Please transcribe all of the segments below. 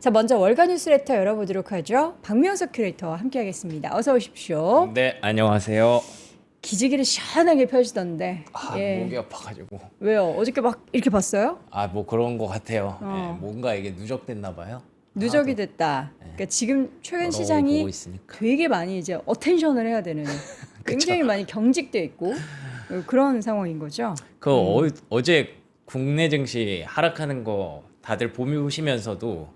자, 먼저 월간 뉴스레터 열어보도록 하죠. 박명석 큐레이터와 함께하겠습니다. 어서 오십시오. 네, 안녕하세요. 기지개를 시원하게 펴시던데. 목이 아파가지고. 왜요? 어저께 막 이렇게 봤어요? 뭐 그런 것 같아요. 뭔가 이게 누적됐나 봐요. 누적이 됐다. 그러니까 지금 최근 여러 시장이 보고 있으니까. 되게 많이 이제 어텐션을 해야 되는 굉장히 많이 경직돼 있고 그런 상황인 거죠. 어제 국내 증시 하락하는 거 다들 보시면서도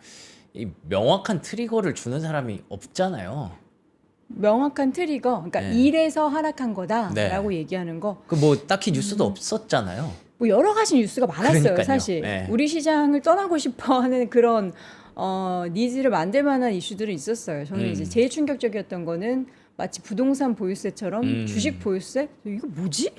이 명확한 트리거를 주는 사람이 없잖아요. 명확한 트리거, 그러니까 네. 이래서 하락한 거다라고 네. 얘기하는 거. 딱히 뉴스도 없었잖아요. 뭐 여러 가지 뉴스가 많았어요. 그러니까요. 사실 네. 우리 시장을 떠나고 싶어하는 그런 니즈를 만들 만한 이슈들이 있었어요. 저는 이제 제일 충격적이었던 거는 마치 부동산 보유세처럼 주식 보유세? 이거 뭐지?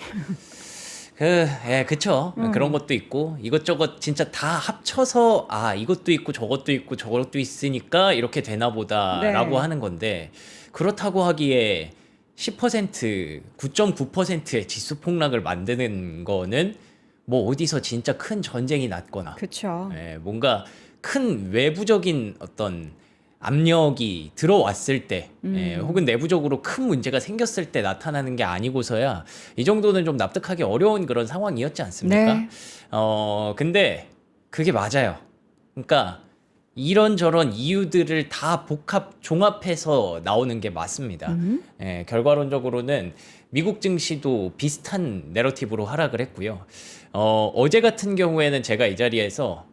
그쵸. 그런 것도 있고 이것저것 진짜 다 합쳐서 이것도 있고 저것도 있고 저것도 있으니까 이렇게 되나 보다라고 네. 하는 건데 그렇다고 하기에 10% 9.9%의 지수 폭락을 만드는 거는 뭐 어디서 진짜 큰 전쟁이 났거나 그렇죠. 뭔가 큰 외부적인 어떤 압력이 들어왔을 때 혹은 내부적으로 큰 문제가 생겼을 때 나타나는 게 아니고서야 이 정도는 좀 납득하기 어려운 그런 상황이었지 않습니까? 네. 근데 그게 맞아요. 그러니까 이런저런 이유들을 다 종합해서 나오는 게 맞습니다. 결과론적으로는 미국 증시도 비슷한 내러티브로 하락을 했고요. 어제 같은 경우에는 제가 이 자리에서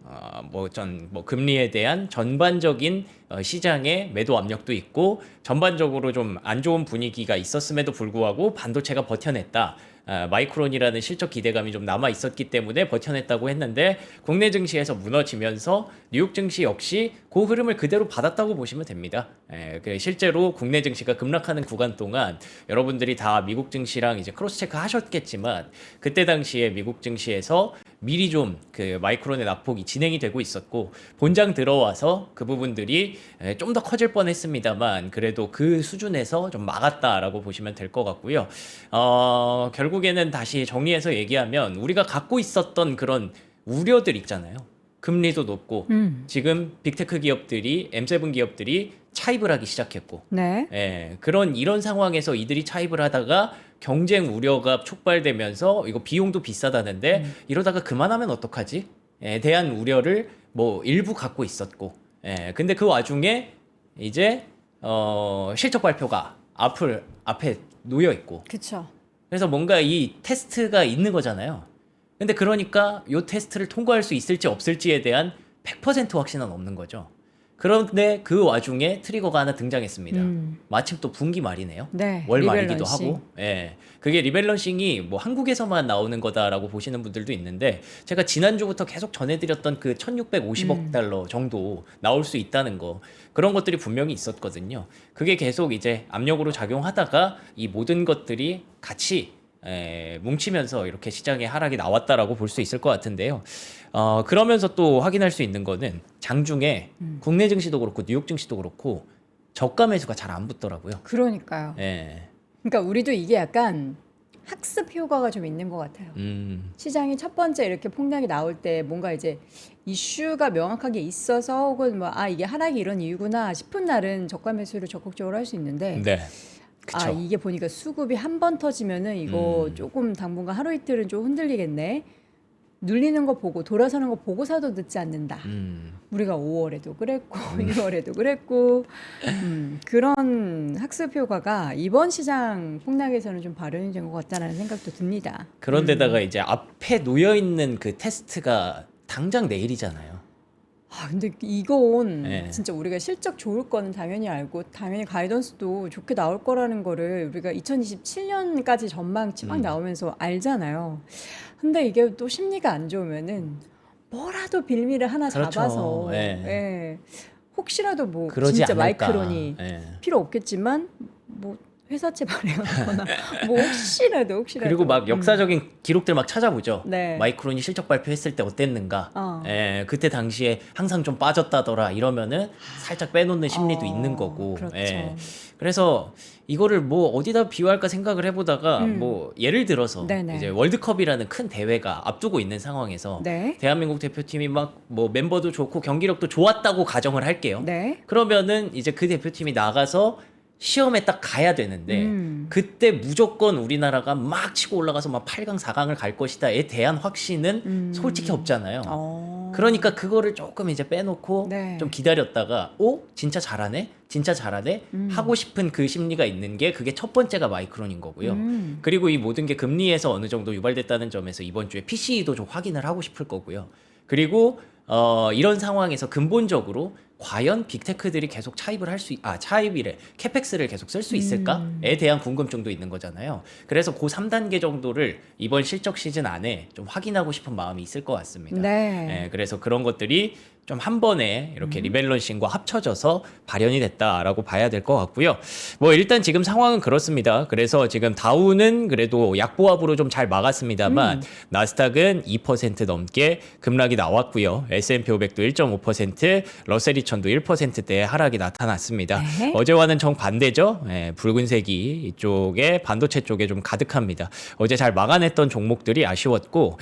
금리에 대한 전반적인 시장의 매도 압력도 있고 전반적으로 좀 안 좋은 분위기가 있었음에도 불구하고 반도체가 버텨냈다. 마이크론이라는 실적 기대감이 좀 남아 있었기 때문에 버텨냈다고 했는데 국내 증시에서 무너지면서 뉴욕 증시 역시 그 흐름을 그대로 받았다고 보시면 됩니다. 실제로 국내 증시가 급락하는 구간 동안 여러분들이 다 미국 증시랑 이제 크로스 체크 하셨겠지만 그때 당시에 미국 증시에서 미리 좀 그 마이크론의 낙폭이 진행이 되고 있었고 본장 들어와서 그 부분들이 좀 더 커질 뻔했습니다만 그래도 그 수준에서 좀 막았다라고 보시면 될 것 같고요. 결국에는 다시 정리해서 얘기하면 우리가 갖고 있었던 그런 우려들 있잖아요. 금리도 높고 지금 빅테크 기업들이 M7 기업들이 차입을 하기 시작했고 네. 이런 상황에서 이들이 차입을 하다가 경쟁 우려가 촉발되면서 이거 비용도 비싸다는데 이러다가 그만하면 어떡하지? 에 대한 우려를 뭐 일부 갖고 있었고 근데 그 와중에 이제 실적 발표가 앞에 놓여 있고 그렇죠. 그래서 뭔가 이 테스트가 있는 거잖아요. 근데 그러니까 이 테스트를 통과할 수 있을지 없을지에 대한 100% 확신은 없는 거죠. 그런데 그 와중에 트리거가 하나 등장했습니다. 마침 또 분기 말이네요. 네, 월 말이기도 리밸런싱. 하고. 그게 리밸런싱이 뭐 한국에서만 나오는 거다라고 보시는 분들도 있는데 제가 지난주부터 계속 전해드렸던 그 1650억 달러 정도 나올 수 있다는 거 그런 것들이 분명히 있었거든요. 그게 계속 이제 압력으로 작용하다가 이 모든 것들이 같이 뭉치면서 이렇게 시장의 하락이 나왔다라고 볼 수 있을 것 같은데요. 그러면서 또 확인할 수 있는 거는 장중에 국내 증시도 그렇고 뉴욕 증시도 그렇고 저가 매수가 잘 안 붙더라고요. 그러니까요. 예. 그러니까 우리도 이게 약간 학습 효과가 좀 있는 것 같아요. 시장이 첫 번째 이렇게 폭락이 나올 때 뭔가 이제 이슈가 명확하게 있어서 혹은 뭐 이게 하락이 이런 이유구나 싶은 날은 저가 매수를 적극적으로 할 수 있는데 네. 그쵸. 이게 보니까 수급이 한 번 터지면은 이거 조금 당분간 하루 이틀은 좀 흔들리겠네. 눌리는 거 보고 돌아서는 거 보고 사도 늦지 않는다. 우리가 5월에도 그랬고 6월에도 그랬고 그런 학습 효과가 이번 시장 폭락에서는 좀 발현이 된 것 같다는 생각도 듭니다. 그런데다가 이제 앞에 놓여 있는 그 테스트가 당장 내일이잖아요. 근데 이건 네. 진짜 우리가 실적 좋을 거는 당연히 알고 당연히 가이던스도 좋게 나올 거라는 거를 우리가 2027년까지 전망치 막 나오면서 알잖아요. 근데 이게 또 심리가 안 좋으면은 뭐라도 빌미를 하나 그렇죠. 잡아서 예. 혹시라도 뭐 그러지 진짜 않을까. 마이크론이 필요 없겠지만 뭐 회사채 발행하거나 뭐 혹시라도 그리고 막 역사적인 기록들 막 찾아보죠. 네. 마이크론이 실적 발표했을 때 어땠는가. 어. 그때 당시에 항상 좀 빠졌다더라 이러면은 살짝 빼놓는 심리도 있는 거고. 그렇죠. 그래서 이거를 뭐 어디다 비유할까 생각을 해보다가 뭐 예를 들어서 네네. 이제 월드컵이라는 큰 대회가 앞두고 있는 상황에서 네. 대한민국 대표팀이 막 뭐 멤버도 좋고 경기력도 좋았다고 가정을 할게요. 네. 그러면은 이제 그 대표팀이 나가서 시험에 딱 가야 되는데 그때 무조건 우리나라가 막 치고 올라가서 막 8강, 4강을 갈 것이다에 대한 확신은 솔직히 없잖아요. 그러니까 그거를 조금 이제 빼놓고 네. 좀 기다렸다가 진짜 잘하네? 진짜 잘하네? 하고 싶은 그 심리가 있는 게 그게 첫 번째가 마이크론인 거고요. 그리고 이 모든 게 금리에서 어느 정도 유발됐다는 점에서 이번 주에 PCE도 좀 확인을 하고 싶을 거고요. 그리고 이런 상황에서 근본적으로 과연 빅테크들이 계속 차입이래. 캐펙스를 계속 쓸 수 있을까에 대한 궁금증도 있는 거잖아요. 그래서 그 3단계 정도를 이번 실적 시즌 안에 좀 확인하고 싶은 마음이 있을 것 같습니다. 네. 그래서 그런 것들이 좀 한 번에 이렇게 리밸런싱과 합쳐져서 발현이 됐다라고 봐야 될 것 같고요. 뭐 일단 지금 상황은 그렇습니다. 그래서 지금 다우는 그래도 약보합으로 좀 잘 막았습니다만 나스닥은 2% 넘게 급락이 나왔고요. S&P 500도 1.5%, 러셀 2000도 1%대의 하락이 나타났습니다. 네. 어제와는 정반대죠. 붉은색이 이쪽에 반도체 쪽에 좀 가득합니다. 어제 잘 막아냈던 종목들이 아쉬웠고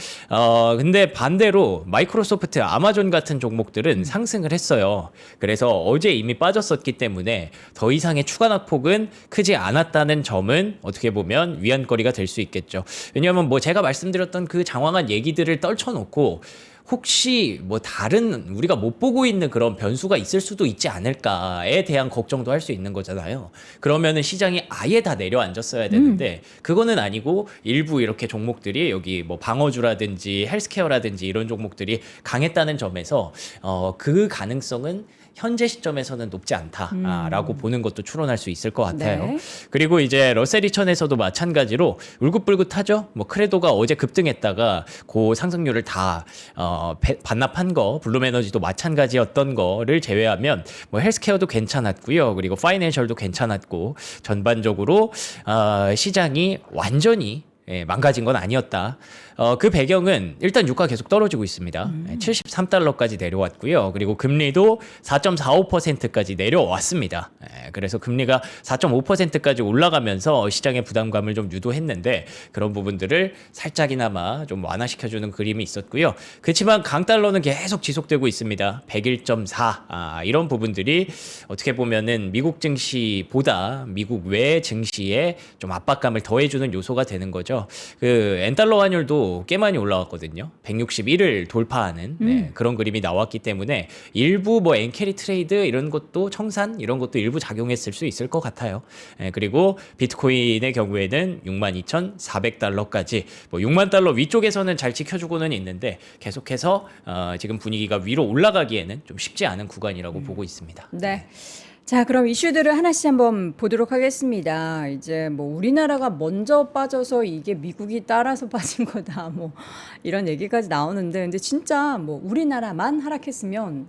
근데 반대로 마이크로소프트, 아마존 같은 종목들은 상승을 했어요. 그래서 어제 이미 빠졌었기 때문에 더 이상의 추가 낙폭은 크지 않았다는 점은 어떻게 보면 위안거리가 될 수 있겠죠. 왜냐하면 뭐 제가 말씀드렸던 그 장황한 얘기들을 떨쳐놓고 혹시 뭐 다른 우리가 못 보고 있는 그런 변수가 있을 수도 있지 않을까에 대한 걱정도 할 수 있는 거잖아요. 그러면은 시장이 아예 다 내려앉았어야 되는데 그거는 아니고 일부 이렇게 종목들이 여기 뭐 방어주라든지 헬스케어라든지 이런 종목들이 강했다는 점에서 그 가능성은 현재 시점에서는 높지 않다라고 보는 것도 추론할 수 있을 것 같아요. 네. 그리고 이제 러셀 2000에서도 마찬가지로 울긋불긋하죠. 뭐 크레도가 어제 급등했다가 그 상승률을 다 반납한 거, 블룸에너지도 마찬가지였던 거를 제외하면 뭐 헬스케어도 괜찮았고요. 그리고 파이낸셜도 괜찮았고 전반적으로 시장이 완전히 망가진 건 아니었다. 그 배경은 일단 유가 계속 떨어지고 있습니다. 73달러까지 내려왔고요. 그리고 금리도 4.45%까지 내려왔습니다. 그래서 금리가 4.5%까지 올라가면서 시장의 부담감을 좀 유도했는데 그런 부분들을 살짝이나마 좀 완화시켜주는 그림이 있었고요. 그렇지만 강달러는 계속 지속되고 있습니다. 101.4 이런 부분들이 어떻게 보면은 미국 증시보다 미국 외 증시에 좀 압박감을 더해주는 요소가 되는 거죠. 그 엔달러 환율도 꽤 많이 올라왔거든요. 161을 돌파하는 그런 그림이 나왔기 때문에 일부 뭐 엔캐리 트레이드 이런 것도 청산 이런 것도 일부 작용했을 수 있을 것 같아요. 그리고 비트코인의 경우에는 62,400달러까지 뭐 6만 달러 위쪽에서는 잘 지켜주고는 있는데 계속해서 지금 분위기가 위로 올라가기에는 좀 쉽지 않은 구간이라고 보고 있습니다. 네. 자, 그럼 이슈들을 하나씩 한번 보도록 하겠습니다. 이제 뭐 우리나라가 먼저 빠져서 이게 미국이 따라서 빠진 거다. 뭐 이런 얘기까지 나오는데 근데 진짜 뭐 우리나라만 하락했으면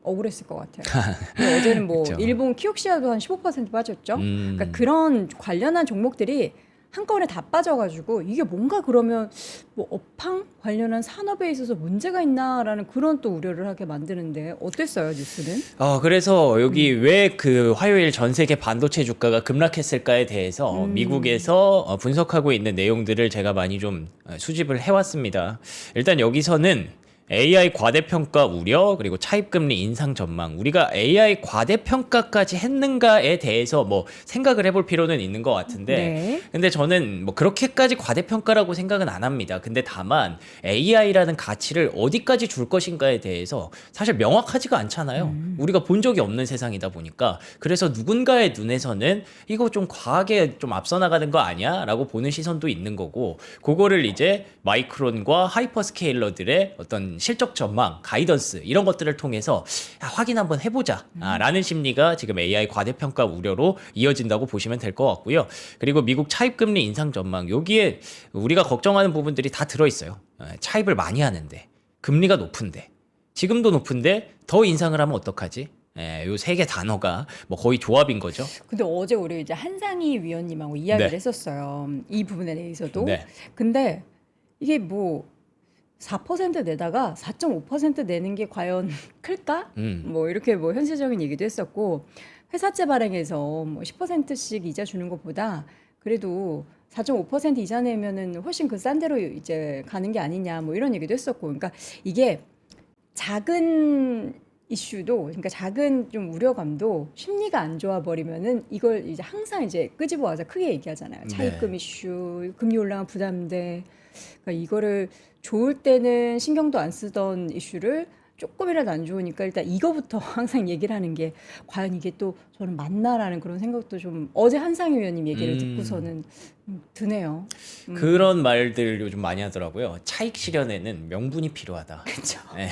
억울했을 것 같아요. 근데 어제는 뭐 그쵸. 일본 키옥시아도 한 15% 빠졌죠. 그러니까 그런 관련한 종목들이 한꺼번에 다 빠져가지고 이게 뭔가 그러면 뭐 업황 관련한 산업에 있어서 문제가 있나라는 그런 또 우려를 하게 만드는데 어땠어요 뉴스는? 그래서 여기 왜 그 화요일 전 세계 반도체 주가가 급락했을까에 대해서 미국에서 분석하고 있는 내용들을 제가 많이 좀 수집을 해왔습니다. 일단 여기서는 AI 과대평가 우려 그리고 차입금리 인상 전망 우리가 AI 과대평가까지 했는가에 대해서 뭐 생각을 해볼 필요는 있는 것 같은데 네. 근데 저는 뭐 그렇게까지 과대평가라고 생각은 안 합니다. 근데 다만 AI라는 가치를 어디까지 줄 것인가에 대해서 사실 명확하지가 않잖아요. 우리가 본 적이 없는 세상이다 보니까 그래서 누군가의 눈에서는 이거 좀 과하게 좀 앞서 나가는 거 아니야? 라고 보는 시선도 있는 거고 그거를 이제 마이크론과 하이퍼스케일러들의 어떤 실적 전망, 가이던스 이런 것들을 통해서 확인 한번 해보자 라는 심리가 지금 AI 과대평가 우려로 이어진다고 보시면 될 것 같고요. 그리고 미국 차입금리 인상 전망 여기에 우리가 걱정하는 부분들이 다 들어있어요. 차입을 많이 하는데 금리가 높은데 지금도 높은데 더 인상을 하면 어떡하지? 요 세 개 단어가 뭐 거의 조합인 거죠. 근데 어제 우리 이제 한상희 위원님하고 이야기를 네. 했었어요. 이 부분에 대해서도. 네. 근데 이게 뭐 4% 내다가 4.5% 내는 게 과연 클까? 뭐 이렇게 뭐 현실적인 얘기도 했었고 회사채 발행해서 뭐 10%씩 이자 주는 것보다 그래도 4.5% 이자 내면은 훨씬 그 싼 데로 이제 가는 게 아니냐 뭐 이런 얘기도 했었고 그러니까 이게 작은 이슈도 그러니까 작은 좀 우려감도 심리가 안 좋아 버리면은 이걸 이제 항상 이제 끄집어 와서 크게 얘기하잖아요. 차입금 네. 이슈, 금리 올라간 부담대. 그러니까 이거를 좋을 때는 신경도 안 쓰던 이슈를 조금이라도 안 좋으니까 일단 이거부터 항상 얘기를 하는 게 과연 이게 또 저는 맞나라는 그런 생각도 좀 어제 한상희 의원님 얘기를 듣고서는 드네요. 그런 말들 요즘 많이 하더라고요. 차익 실현에는 명분이 필요하다. 그렇죠. 네.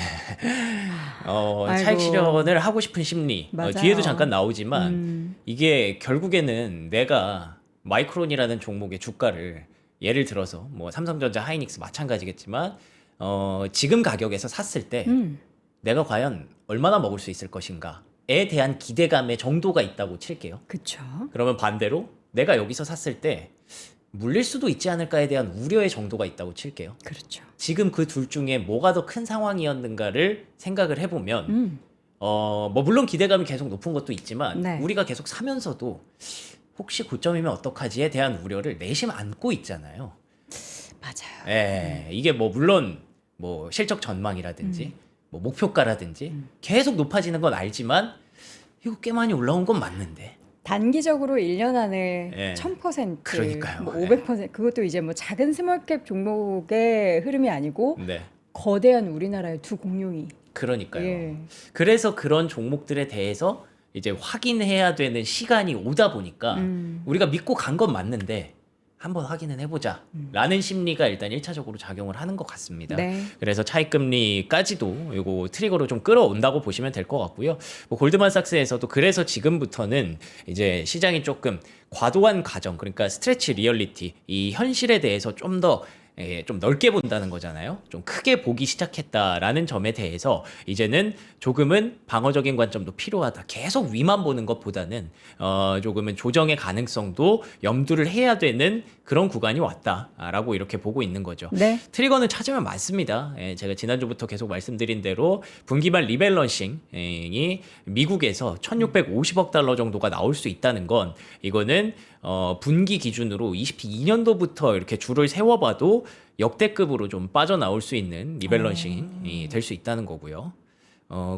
아이고. 차익 실현을 하고 싶은 심리. 맞아요. 뒤에도 잠깐 나오지만 이게 결국에는 내가 마이크론이라는 종목의 주가를 예를 들어서 뭐 삼성전자, 하이닉스 마찬가지겠지만 지금 가격에서 샀을 때 내가 과연 얼마나 먹을 수 있을 것인가에 대한 기대감의 정도가 있다고 칠게요. 그렇죠. 그러면 반대로 내가 여기서 샀을 때 물릴 수도 있지 않을까에 대한 우려의 정도가 있다고 칠게요. 그렇죠. 지금 그 둘 중에 뭐가 더 큰 상황이었는가를 생각을 해보면 뭐 물론 기대감이 계속 높은 것도 있지만 네. 우리가 계속 사면서도 혹시 고점이면 어떡하지에 대한 우려를 내심 안고 있잖아요. 맞아요. 예, 이게 뭐 물론 뭐 실적 전망이라든지 뭐 목표가라든지 계속 높아지는 건 알지만 이거 꽤 많이 올라온 건 맞는데 단기적으로 1년 안에 예. 1000%, 그러니까요. 뭐 예. 500%, 그것도 이제 뭐 작은 스몰캡 종목의 흐름이 아니고 네, 거대한 우리나라의 두 공룡이. 그러니까요. 예. 그래서 그런 종목들에 대해서 이제 확인해야 되는 시간이 오다 보니까 우리가 믿고 간 건 맞는데 한번 확인은 해보자 라는 심리가 일단 1차적으로 작용을 하는 것 같습니다. 네. 그래서 차익금리까지도 이거 트리거로 좀 끌어온다고 보시면 될 것 같고요. 뭐 골드만삭스에서도 그래서 지금부터는 이제 시장이 조금 과도한 가정, 그러니까 스트레치 리얼리티, 이 현실에 대해서 좀 넓게 본다는 거잖아요. 좀 크게 보기 시작했다라는 점에 대해서 이제는 조금은 방어적인 관점도 필요하다. 계속 위만 보는 것보다는 조금은 조정의 가능성도 염두를 해야 되는 그런 구간이 왔다라고 이렇게 보고 있는 거죠. 네. 트리거는 찾으면 많습니다. 예, 제가 지난주부터 계속 말씀드린 대로 분기말 리밸런싱이 미국에서 1650억 달러 정도가 나올 수 있다는 건 이거는 분기 기준으로 22년도부터 이렇게 줄을 세워봐도 역대급으로 좀 빠져나올 수 있는 리밸런싱이 될 수 있다는 거고요.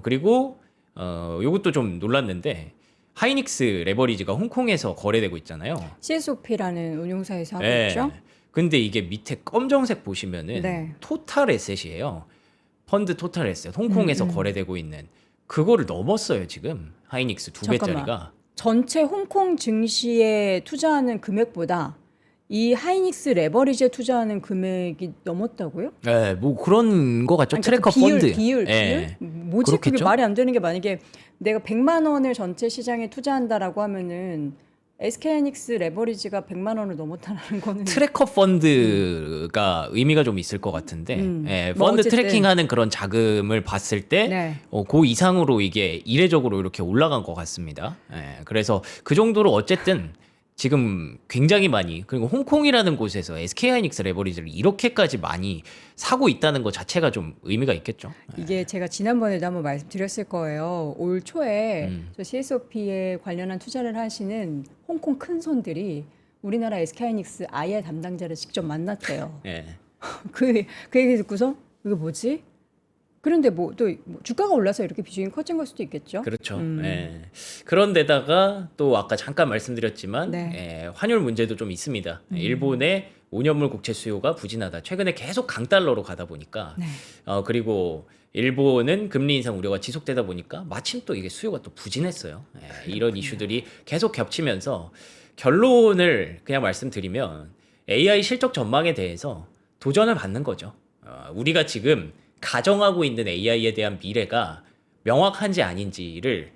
그리고 요것도 좀 놀랐는데 하이닉스 레버리지가 홍콩에서 거래되고 있잖아요. CSOP라는 운용사에서 하고 예. 있죠. 근데 이게 밑에 검정색 보시면은 네. 토탈 에셋이에요. 펀드 토탈 에셋. 홍콩에서 거래되고 있는 그거를 넘었어요, 지금. 하이닉스 두 잠깐만. 배짜리가. 전체 홍콩 증시에 투자하는 금액보다 이 하이닉스 레버리지에 투자하는 금액이 넘었다고요? 네, 뭐 그런 거 같죠. 아니, 트래커 그 비율, 펀드. 비율. 예. 뭐지? 그게 그렇겠죠? 말이 안 되는 게 만약에 내가 100만 원을 전체 시장에 투자한다라고 하면은 SK하이닉스 레버리지가 100만 원을 넘었다는 거는 트래커 펀드가 의미가 좀 있을 것 같은데, 예, 뭐 펀드 어쨌든. 트래킹하는 그런 자금을 봤을 때, 네. 그 이상으로 이게 이례적으로 이렇게 올라간 것 같습니다. 예, 그래서 그 정도로 어쨌든 지금 굉장히 많이, 그리고 홍콩이라는 곳에서 SK하이닉스 레버리지를 이렇게까지 많이 사고 있다는 것 자체가 좀 의미가 있겠죠. 이게 제가 지난번에도 한번 말씀드렸을 거예요. 올 초에 저 CSOP에 관련한 투자를 하시는 홍콩 큰 손들이 우리나라 SK하이닉스 IR 담당자를 직접 만났대요. 예. 그 얘기 듣고서 이게 뭐지? 그런데 뭐 또 주가가 올라서 이렇게 비중이 커진 걸 수도 있겠죠. 그렇죠. 예. 그런데다가 또 아까 잠깐 말씀드렸지만 네. 예, 환율 문제도 좀 있습니다. 일본의 5년물 국채 수요가 부진하다. 최근에 계속 강달러로 가다 보니까 네. 그리고 일본은 금리 인상 우려가 지속되다 보니까 마침 또 이게 수요가 또 부진했어요. 예, 이런 이슈들이 계속 겹치면서 결론을 그냥 말씀드리면 AI 실적 전망에 대해서 도전을 받는 거죠. 우리가 지금 가정하고 있는 AI에 대한 미래가 명확한지 아닌지를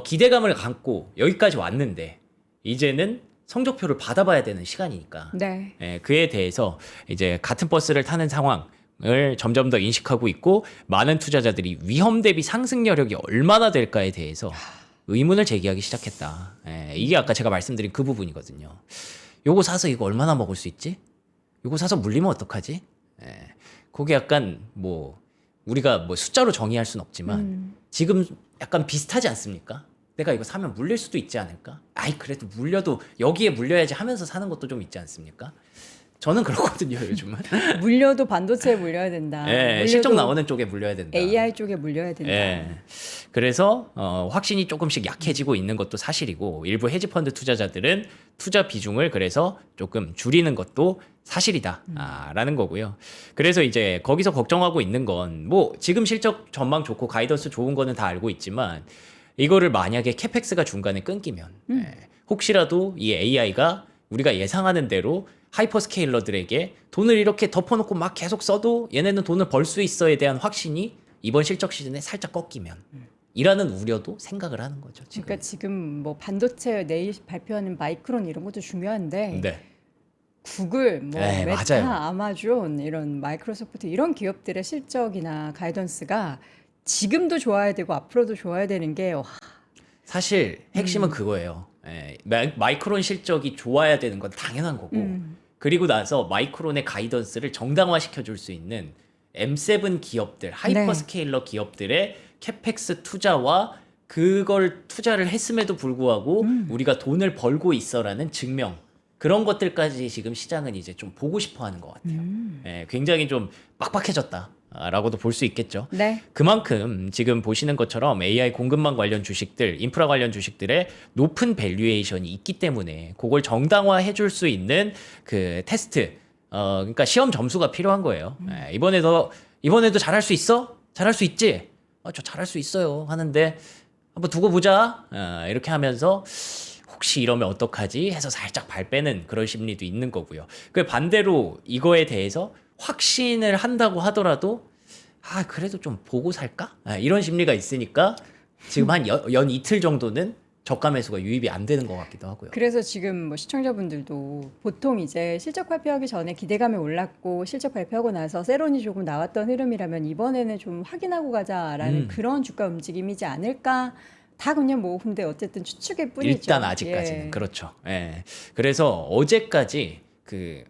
기대감을 갖고 여기까지 왔는데 이제는 성적표를 받아봐야 되는 시간이니까 네. 예, 그에 대해서 이제 같은 버스를 타는 상황 을 점점 더 인식하고 있고 많은 투자자들이 위험 대비 상승 여력이 얼마나 될까에 대해서 의문을 제기하기 시작했다. 이게 아까 제가 말씀드린 그 부분이거든요. 요거 사서 이거 얼마나 먹을 수 있지? 요거 사서 물리면 어떡하지? 그게 약간 뭐 우리가 뭐 숫자로 정의할 수는 없지만 지금 약간 비슷하지 않습니까? 내가 이거 사면 물릴 수도 있지 않을까? 아이 그래도 물려도 여기에 물려야지 하면서 사는 것도 좀 있지 않습니까? 저는 그렇거든요 요즘은. 물려도 반도체에 물려야 된다. 물려도 실적 나오는 쪽에 물려야 된다. AI 쪽에 물려야 된다. 그래서 확신이 조금씩 약해지고 있는 것도 사실이고 일부 헤지펀드 투자자들은 투자 비중을 그래서 조금 줄이는 것도 사실이다라는 거고요. 그래서 이제 거기서 걱정하고 있는 건 뭐 지금 실적 전망 좋고 가이던스 좋은 거는 다 알고 있지만 이거를 만약에 캐펙스가 중간에 끊기면 혹시라도 이 AI가 우리가 예상하는 대로 하이퍼스케일러들에게 돈을 이렇게 덮어놓고 막 계속 써도 얘네는 돈을 벌 수 있어에 대한 확신이 이번 실적 시즌에 살짝 꺾이면 이라는 우려도 생각을 하는 거죠. 지금. 그러니까 지금 뭐 반도체 내일 발표하는 마이크론 이런 것도 중요한데 네. 구글, 뭐 네, 메타, 맞아요. 아마존 이런 마이크로소프트 이런 기업들의 실적이나 가이던스가 지금도 좋아야 되고 앞으로도 좋아야 되는 게 사실 핵심은 그거예요. 마이크론 실적이 좋아야 되는 건 당연한 거고 그리고 나서 마이크론의 가이던스를 정당화시켜 줄 수 있는 M7 기업들, 하이퍼스케일러 기업들의 캐펙스 투자와 그걸 투자를 했음에도 불구하고 우리가 돈을 벌고 있어라는 증명 그런 것들까지 지금 시장은 이제 좀 보고 싶어 하는 것 같아요. 굉장히 좀 빡빡해졌다라고도 볼 수 있겠죠. 네. 그만큼 지금 보시는 것처럼 AI 공급망 관련 주식들, 인프라 관련 주식들의 높은 밸류에이션이 있기 때문에 그걸 정당화해 줄 수 있는 그 테스트, 그러니까 시험 점수가 필요한 거예요. 이번에도 잘할 수 있어? 잘할 수 있지? 저 잘할 수 있어요. 하는데 한번 두고 보자. 이렇게 하면서 혹시 이러면 어떡하지? 해서 살짝 발 빼는 그런 심리도 있는 거고요. 그 반대로 이거에 대해서 확신을 한다고 하더라도 그래도 좀 보고 살까? 이런 심리가 있으니까 지금 한 연 이틀 정도는 저가 매수가 유입이 안 되는 것 같기도 하고요. 그래서 지금 뭐 시청자분들도 보통 이제 실적 발표하기 전에 기대감이 올랐고 실적 발표하고 나서 세론이 조금 나왔던 흐름이라면 이번에는 좀 확인하고 가자라는 그런 주가 움직임이지 않을까? 다 그냥 뭐 근데 어쨌든 추측일 뿐이죠. 일단 아직까지는 그렇죠. 그래서 어제까지 그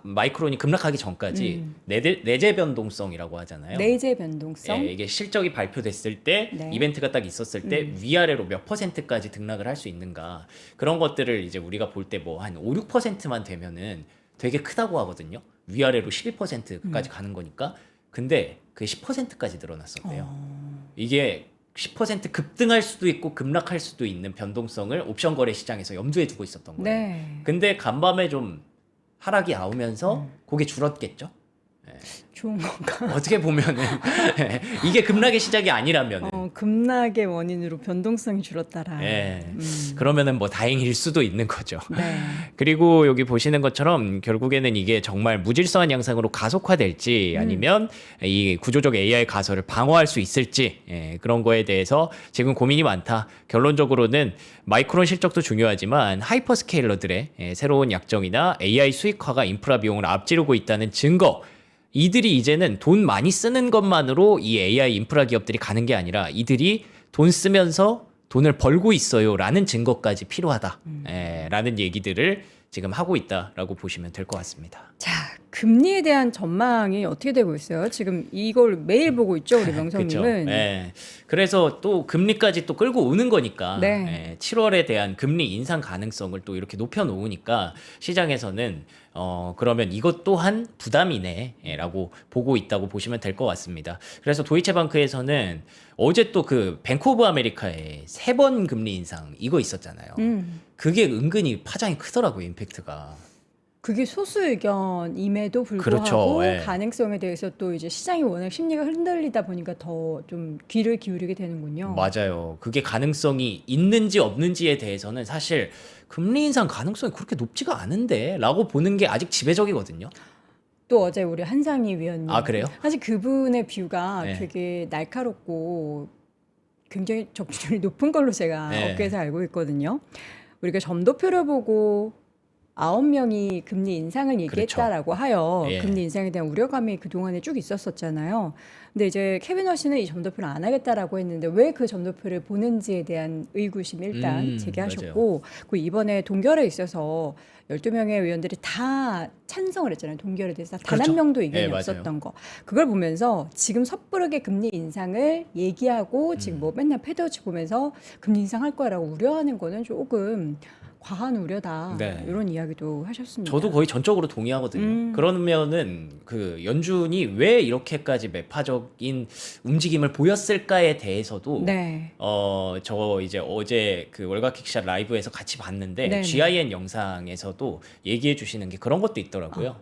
마이크론이 급락하기 전까지 내재 변동성이라고 하잖아요. 내재 변동성. 이게 실적이 발표됐을 때 네. 이벤트가 딱 있었을 때 위아래로 몇 %까지 등락을 할 수 있는가 그런 것들을 이제 우리가 볼 때 뭐 한 5, 6%만 되면은 되게 크다고 하거든요. 위아래로 12%까지 가는 거니까. 근데 그게 10%까지 늘어났었대요. 이게 10% 급등할 수도 있고 급락할 수도 있는 변동성을 옵션 거래 시장에서 염두에 두고 있었던 거예요. 네. 근데 간밤에 좀 하락이 나오면서 그게 줄었겠죠. 좋은 건가? 어떻게 보면은 이게 급락의 시작이 아니라면은 급락의 원인으로 변동성이 줄었다라. 그러면은 뭐 다행일 수도 있는 거죠. 네. 그리고 여기 보시는 것처럼 결국에는 이게 정말 무질서한 양상으로 가속화될지 아니면 이 구조적 AI 가설을 방어할 수 있을지 그런 거에 대해서 지금 고민이 많다. 결론적으로는 마이크론 실적도 중요하지만 하이퍼스케일러들의 새로운 약정이나 AI 수익화가 인프라 비용을 앞지르고 있다는 증거 이들이 이제는 돈 많이 쓰는 것만으로 이 AI 인프라 기업들이 가는 게 아니라 이들이 돈 쓰면서 돈을 벌고 있어요 라는 증거까지 필요하다 라는 얘기들을 지금 하고 있다라고 보시면 될 것 같습니다. 자, 금리에 대한 전망이 어떻게 되고 있어요? 지금 이걸 매일 보고 있죠, 우리 명성님은. 그래서 또 금리까지 또 끌고 오는 거니까 네. 7월에 대한 금리 인상 가능성을 또 이렇게 높여놓으니까 시장에서는 그러면 이것 또한 부담이네라고 보고 있다고 보시면 될 것 같습니다. 그래서 도이체방크에서는 어제 또 그 뱅크 오브 아메리카의 3번 금리 인상 이거 있었잖아요. 그게 은근히 파장이 크더라고요, 임팩트가. 그게 소수 의견임에도 불구하고 그렇죠. 가능성에 대해서 또 이제 시장이 워낙 심리가 흔들리다 보니까 더 좀 귀를 기울이게 되는군요. 맞아요. 그게 가능성이 있는지 없는지에 대해서는 사실 금리 인상 가능성이 그렇게 높지가 않은데 라고 보는 게 아직 지배적이거든요. 또 어제 우리 한상희 위원님. 그래요? 사실 그분의 뷰가 네. 되게 날카롭고 굉장히 적중률이 높은 걸로 제가 업계에서 알고 있거든요. 우리가 점도표를 보고 9명이 금리 인상을 얘기했다라고 하여 예. 금리 인상에 대한 우려감이 그동안에 쭉 있었었잖아요. 근데 이제 케빈 워시는 이 점도표를 안 하겠다라고 했는데 왜 그 점도표를 보는지에 대한 의구심 일단 제기하셨고 그 이번에 동결에 있어서 12명의 의원들이 다 찬성을 했잖아요. 동결에 대해서 단 한 그렇죠. 명도 의견이 예, 맞아요. 없었던 거. 그걸 보면서 지금 섣부르게 금리 인상을 얘기하고 지금 뭐 맨날 패드워치 보면서 금리 인상할 거라고 우려하는 거는 조금 과한 우려다. 네. 이런 이야기도 하셨습니다. 저도 거의 전적으로 동의하거든요. 그러면은 그 연준이 왜 이렇게까지 매파적인 움직임을 보였을까에 대해서도 네. 저 이제 어제 그 월가킥샷 라이브에서 같이 봤는데 네네. GIN 영상에서도 얘기해 주시는 게 그런 것도 있더라고요.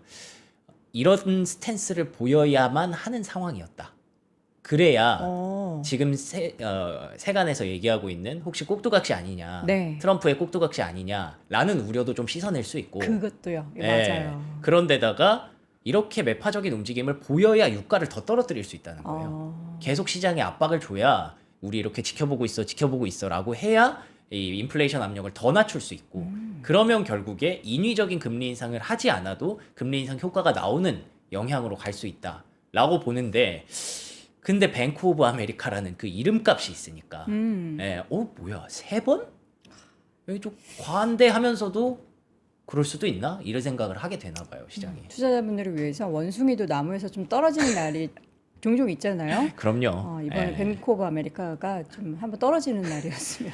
이런 스탠스를 보여야만 하는 상황이었다. 그래야 지금 세간에서 얘기하고 있는 혹시 꼭두각시 아니냐, 네. 트럼프의 꼭두각시 아니냐라는 우려도 좀 씻어낼 수 있고, 그것도요. 예, 예, 맞아요. 그런데다가 이렇게 매파적인 움직임을 보여야 유가를 더 떨어뜨릴 수 있다는 거예요. 계속 시장에 압박을 줘야 우리 이렇게 지켜보고 있어라고 해야 이 인플레이션 압력을 더 낮출 수 있고, 그러면 결국에 인위적인 금리 인상을 하지 않아도 금리 인상 효과가 나오는 영향으로 갈 수 있다라고 보는데, 근데 뱅크 오브 아메리카라는 그 이름값이 있으니까 예, 뭐야 3번? 여기 좀 과한데 하면서도 그럴 수도 있나? 이런 생각을 하게 되나 봐요 시장이. 투자자분들을 위해서 원숭이도 나무에서 좀 떨어지는 날이 종종 있잖아요. 그럼요. 이번에 예. 뱅크 오브 아메리카가 좀 한번 떨어지는 날이었으면.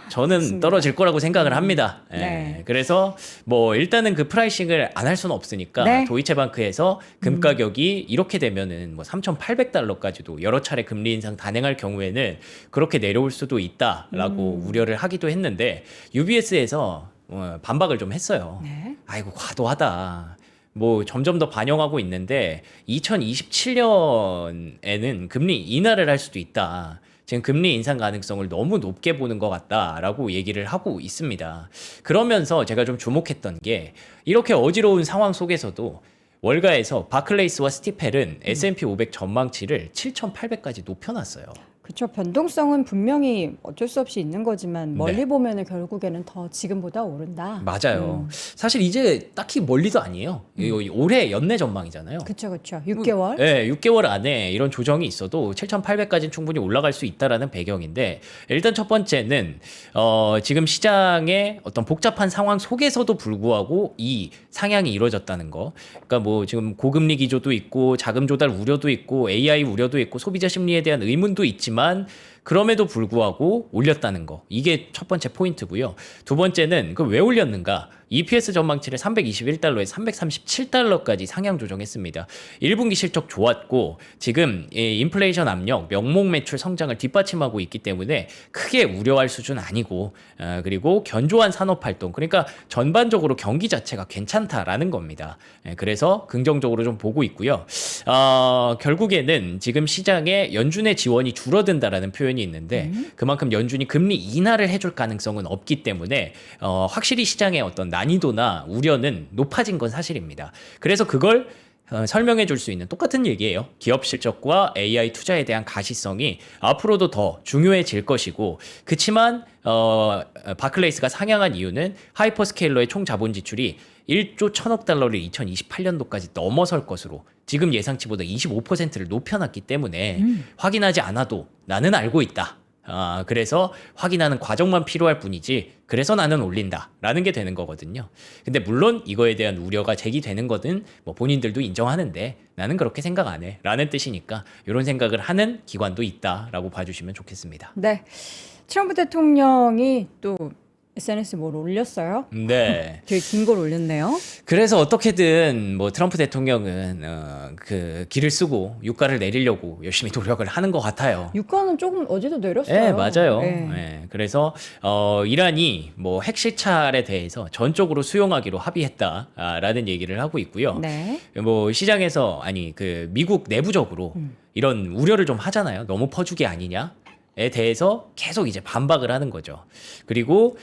저는 좋습니다. 떨어질 거라고 생각을 합니다. 예. 네. 그래서 뭐 일단은 그 프라이싱을 안 할 수는 없으니까 네. 도이체방크에서 금 가격이 이렇게 되면은 뭐 3,800달러까지도 여러 차례 금리 인상 단행할 경우에는 그렇게 내려올 수도 있다라고 우려를 하기도 했는데 UBS에서 반박을 좀 했어요. 네. 아이고 과도하다. 뭐 점점 더 반영하고 있는데 2027년에는 금리 인하를 할 수도 있다. 지금 금리 인상 가능성을 너무 높게 보는 것 같다라고 얘기를 하고 있습니다. 그러면서 제가 좀 주목했던 게 이렇게 어지러운 상황 속에서도 월가에서 바클레이스와 스티펠은 S&P 500 전망치를 7,800까지 높여놨어요. 그렇죠. 변동성은 분명히 어쩔 수 없이 있는 거지만 멀리 네. 보면은 결국에는 더 지금보다 오른다. 맞아요. 사실 이제 딱히 멀리도 아니에요. 올해 연내 전망이잖아요. 그렇죠, 그렇죠. 6개월. 네, 6개월 안에 이런 조정이 있어도 7,800까지는 충분히 올라갈 수 있다라는 배경인데 일단 첫 번째는 지금 시장의 어떤 복잡한 상황 속에서도 불구하고 이 상향이 이루어졌다는 거. 그러니까 뭐 지금 고금리 기조도 있고 자금 조달 우려도 있고 AI 우려도 있고 소비자 심리에 대한 의문도 있지만 그럼에도 불구하고 올렸다는 거. 이게 첫 번째 포인트고요. 두 번째는 그 왜 올렸는가? EPS 전망치를 321달러에 337달러까지 상향 조정했습니다. 1분기 실적 좋았고 지금 인플레이션 압력, 명목 매출 성장을 뒷받침하고 있기 때문에 크게 우려할 수준 아니고 그리고 견조한 산업 활동, 그러니까 전반적으로 경기 자체가 괜찮다라는 겁니다. 그래서 긍정적으로 좀 보고 있고요. 결국에는 지금 시장에 연준의 지원이 줄어든다라는 표현이 있는데 그만큼 연준이 금리 인하를 해줄 가능성은 없기 때문에 확실히 시장의 어떤 난이도나 우려는 높아진 건 사실입니다. 그래서 그걸 설명해 줄 수 있는 똑같은 얘기예요. 기업 실적과 AI 투자에 대한 가시성이 앞으로도 더 중요해질 것이고, 그치만 바클레이스가 상향한 이유는 하이퍼스케일러의 총 자본 지출이 1조 1천억 달러를 2028년도까지 넘어설 것으로 지금 예상치보다 25%를 높여놨기 때문에 확인하지 않아도 나는 알고 있다. 그래서 확인하는 과정만 필요할 뿐이지 그래서 나는 올린다라는 게 되는 거거든요. 근데 물론 이거에 대한 우려가 제기되는 거는 뭐 본인들도 인정하는데 나는 그렇게 생각 안 해 라는 뜻이니까 이런 생각을 하는 기관도 있다라고 봐주시면 좋겠습니다. 네. 트럼프 대통령이 또 SNS에 뭘 올렸어요? 네. 되게 긴 걸 올렸네요. 그래서 어떻게든 뭐 트럼프 대통령은 그 길을 쓰고 유가를 내리려고 열심히 노력을 하는 것 같아요. 유가는 조금 어제도 내렸어요. 네, 맞아요. 네. 네, 그래서 이란이 뭐 핵실찰에 대해서 전적으로 수용하기로 합의했다라는 얘기를 하고 있고요. 네. 뭐 시장에서 그 미국 내부적으로 이런 우려를 좀 하잖아요. 너무 퍼주기 아니냐? 에 대해서 계속 이제 반박을 하는 거죠. 그리고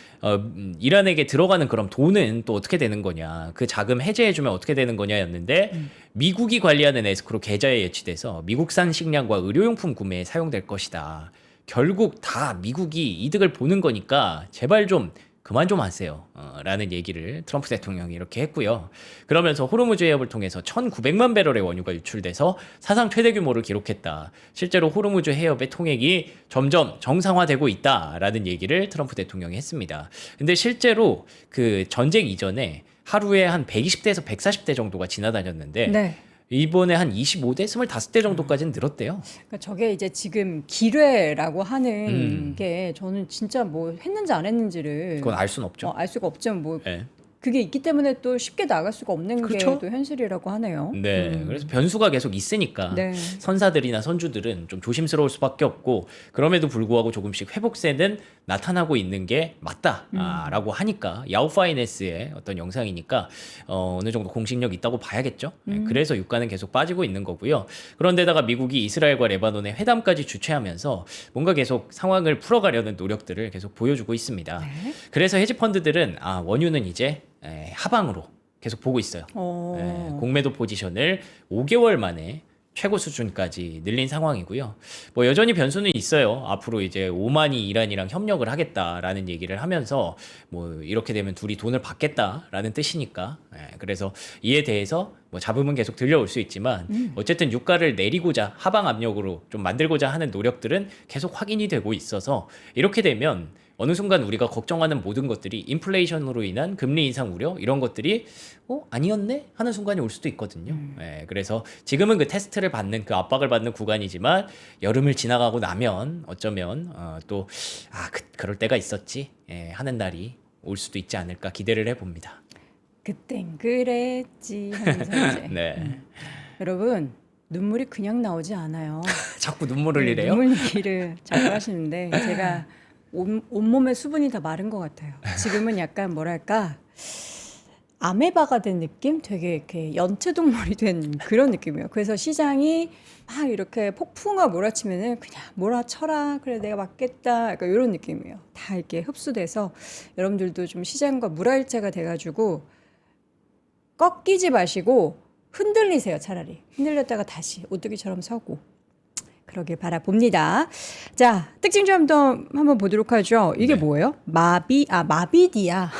이란에게 들어가는 그럼 돈은 또 어떻게 되는 거냐, 그 자금 해제해주면 어떻게 되는 거냐였는데 미국이 관리하는 에스크로 계좌에 예치돼서 미국산 식량과 의료용품 구매에 사용될 것이다. 결국 다 미국이 이득을 보는 거니까 제발 좀 그만 좀 하세요. 라는 얘기를 트럼프 대통령이 이렇게 했고요. 그러면서 호르무즈 해협을 통해서 1,900만 배럴의 원유가 유출돼서 사상 최대 규모를 기록했다. 실제로 호르무즈 해협의 통행이 점점 정상화되고 있다라는 얘기를 트럼프 대통령이 했습니다. 근데 실제로 그 전쟁 이전에 하루에 한 120대에서 140대 정도가 지나다녔는데 네. 이번에 한 25대, 25대 정도까지는 늘었대요. 그러니까 저게 이제 지금 기뢰라고 하는 게 저는 진짜 뭐 했는지 안 했는지를 그건 알 수는 없죠. 알 수가 없지만 뭐 네. 그게 있기 때문에 또 쉽게 나갈 수가 없는 그렇죠. 게 또 현실이라고 하네요. 네, 그래서 변수가 계속 있으니까 네. 선사들이나 선주들은 좀 조심스러울 수밖에 없고 그럼에도 불구하고 조금씩 회복세는 나타나고 있는 게 맞다라고 하니까 야후 파이낸스의 어떤 영상이니까 어느 정도 공식력 있다고 봐야겠죠. 네, 그래서 유가는 계속 빠지고 있는 거고요. 그런데다가 미국이 이스라엘과 레바논의 회담까지 주최하면서 뭔가 계속 상황을 풀어가려는 노력들을 계속 보여주고 있습니다. 네. 그래서 헤지펀드들은 원유는 이제 하방으로 계속 보고 있어요. 공매도 포지션을 5개월 만에 최고 수준까지 늘린 상황이고요. 뭐 여전히 변수는 있어요. 앞으로 이제 오만이 이란이랑 협력을 하겠다라는 얘기를 하면서 뭐 이렇게 되면 둘이 돈을 받겠다라는 뜻이니까. 그래서 이에 대해서 뭐 잡음은 계속 들려올 수 있지만 어쨌든 유가를 내리고자 하방 압력으로 좀 만들고자 하는 노력들은 계속 확인이 되고 있어서 이렇게 되면 어느 순간 우리가 걱정하는 모든 것들이 인플레이션으로 인한 금리 인상 우려 이런 것들이 아니었네 하는 순간이 올 수도 있거든요. 그래서 지금은 그 테스트를 받는 그 압박을 받는 구간이지만 여름을 지나가고 나면 어쩌면 그럴 때가 있었지 하는 날이 올 수도 있지 않을까 기대를 해봅니다. 그땐 그랬지 하면서 이제 네. 여러분 눈물이 그냥 나오지 않아요. 자꾸 눈물 흘리래요? 눈물 얘기를 자꾸 하시는데 제가 온몸에 수분이 다 마른 것 같아요. 지금은 약간 뭐랄까 아메바가 된 느낌? 되게 이렇게 연체동물이 된 그런 느낌이에요. 그래서 시장이 막 이렇게 폭풍과 몰아치면은 그냥 몰아쳐라. 그래 내가 맞겠다. 약간 이런 느낌이에요. 다 이렇게 흡수돼서 여러분들도 좀 시장과 물화일체가 돼가지고 꺾이지 마시고 흔들리세요. 차라리 흔들렸다가 다시 오뚜기처럼 서고. 그러길 바라봅니다. 자, 특징 좀 한번 보도록 하죠. 이게 뭐예요? 마비디아.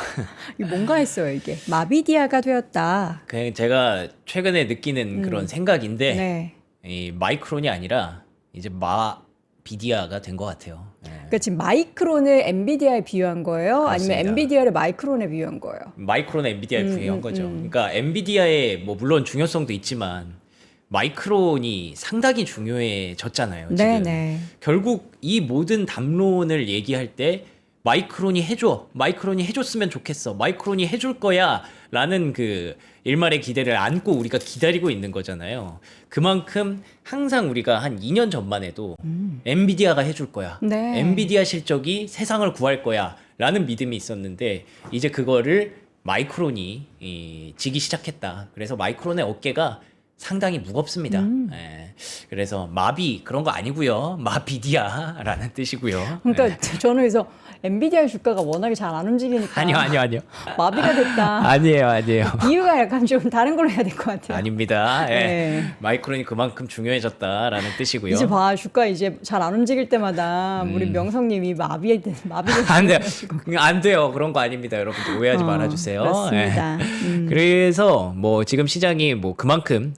이게 뭔가 했어요, 이게. 마비디아가 되었다. 그냥 제가 최근에 느끼는 그런 생각인데 네. 이 마이크론이 아니라 이제 마비디아가 된 것 같아요. 그러니까 지금 마이크론을 엔비디아에 비유한 거예요? 그렇습니다. 아니면 엔비디아를 마이크론에 비유한 거예요? 마이크론에 엔비디아에 부여한 거죠. 그러니까 엔비디아의 뭐 물론 중요성도 있지만 마이크론이 상당히 중요해졌잖아요. 지금 네네. 결국 이 모든 담론을 얘기할 때 마이크론이 해줬으면 좋겠어, 마이크론이 해줄 거야라는 그 일말의 기대를 안고 우리가 기다리고 있는 거잖아요. 그만큼 항상 우리가 한 2년 전만 해도 엔비디아가 해줄 거야, 네. 엔비디아 실적이 세상을 구할 거야라는 믿음이 있었는데 이제 그거를 마이크론이 지기 시작했다. 그래서 마이크론의 어깨가 상당히 무겁습니다. 그래서 마비 그런 거 아니고요. 마비디아라는 뜻이고요. 그러니까 저는 그래서 엔비디아 주가가 워낙에 잘 안 움직이니까 아니요. 마비가 됐다. 아니에요. 비유가 약간 좀 다른 걸로 해야 될 것 같아요. 아닙니다. 네. 마이크론이 그만큼 중요해졌다라는 뜻이고요. 이제 봐 주가 이제 잘 안 움직일 때마다 우리 명성님이 마비가 안 돼요. 그런 거 아닙니다. 여러분들 오해하지 말아주세요. 맞습니다. 그래서 뭐 지금 시장이 뭐 그만큼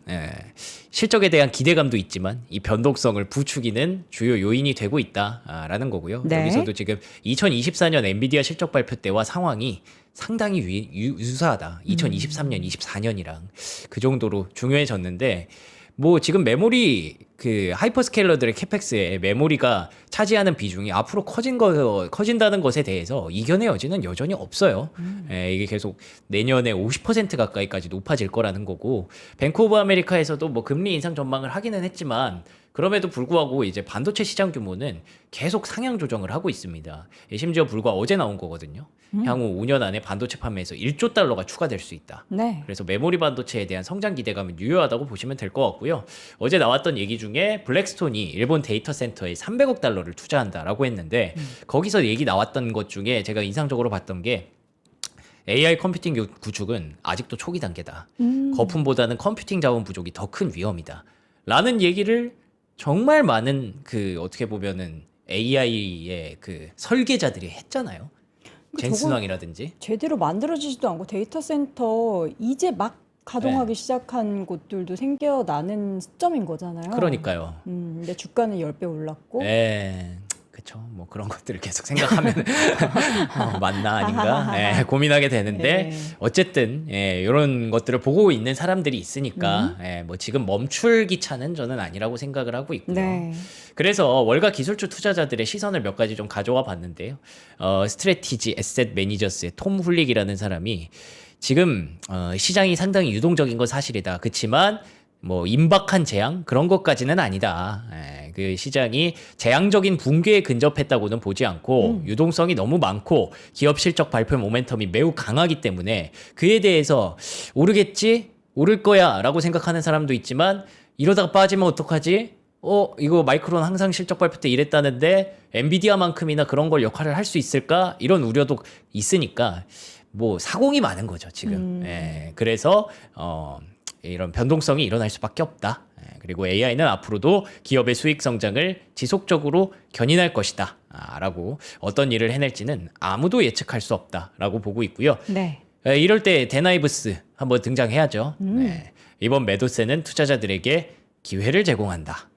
실적에 대한 기대감도 있지만 이 변동성을 부추기는 주요 요인이 되고 있다라는 거고요. 네. 여기서도 지금 2024년 엔비디아 실적 발표 때와 상황이 상당히 유사하다. 2023년, 24년이랑 그 정도로 중요해졌는데 뭐 지금 메모리 그 하이퍼스케일러들의 캐펙스에 메모리가 차지하는 비중이 앞으로 커진다는 것에 대해서 이견의 여지는 여전히 없어요. 이게 계속 내년에 50% 가까이까지 높아질 거라는 거고 뱅크 오브 아메리카에서도 뭐 금리 인상 전망을 하기는 했지만 그럼에도 불구하고 이제 반도체 시장 규모는 계속 상향 조정을 하고 있습니다. 심지어 불과 어제 나온 거거든요. 향후 5년 안에 반도체 판매에서 1조 달러가 추가될 수 있다. 네. 그래서 메모리 반도체에 대한 성장 기대감은 유효하다고 보시면 될 것 같고요. 어제 나왔던 얘기 중에 블랙스톤이 일본 데이터 센터에 300억 달러를 투자한다라고 했는데 거기서 얘기 나왔던 것 중에 제가 인상적으로 봤던 게 AI 컴퓨팅 구축은 아직도 초기 단계다. 거품보다는 컴퓨팅 자원 부족이 더 큰 위험이다. 라는 얘기를 정말 많은 그 어떻게 보면은 AI의 그 설계자들이 했잖아요. 젠슨왕이라든지. 제대로 만들어지지도 않고 데이터 센터 이제 막 가동하기 시작한 곳들도 생겨나는 시점인 거잖아요. 그러니까요. 근데 주가는 10배 올랐고. 그쵸. 뭐 그런 것들을 계속 생각하면 맞나 아닌가 고민하게 되는데 어쨌든 이런 것들을 보고 있는 사람들이 있으니까 뭐 지금 멈출 기차는 저는 아니라고 생각을 하고 있고요. 네. 그래서 월가 기술주 투자자들의 시선을 몇 가지 좀 가져와 봤는데요. 스트래티지 에셋 매니저스의 톰 훌릭이라는 사람이 지금 시장이 상당히 유동적인 건 사실이다. 그렇지만 뭐 임박한 재앙 그런 것까지는 아니다. 그 시장이 재앙적인 붕괴에 근접했다고는 보지 않고 유동성이 너무 많고 기업 실적 발표 모멘텀이 매우 강하기 때문에 그에 대해서 오르겠지? 오를 거야 라고 생각하는 사람도 있지만 이러다가 빠지면 어떡하지? 이거 마이크론 항상 실적 발표 때 이랬다는데 엔비디아만큼이나 그런 걸 역할을 할 수 있을까? 이런 우려도 있으니까 뭐 사공이 많은 거죠 지금. 그래서 이런 변동성이 일어날 수밖에 없다. 그리고 AI는 앞으로도 기업의 수익 성장을 지속적으로 견인할 것이다. 라고 어떤 일을 해낼지는 아무도 예측할 수 없다라고 보고 있고요. 네. 이럴 때 데나이브스 한번 등장해야죠. 이번 매도세는 투자자들에게 기회를 제공한다.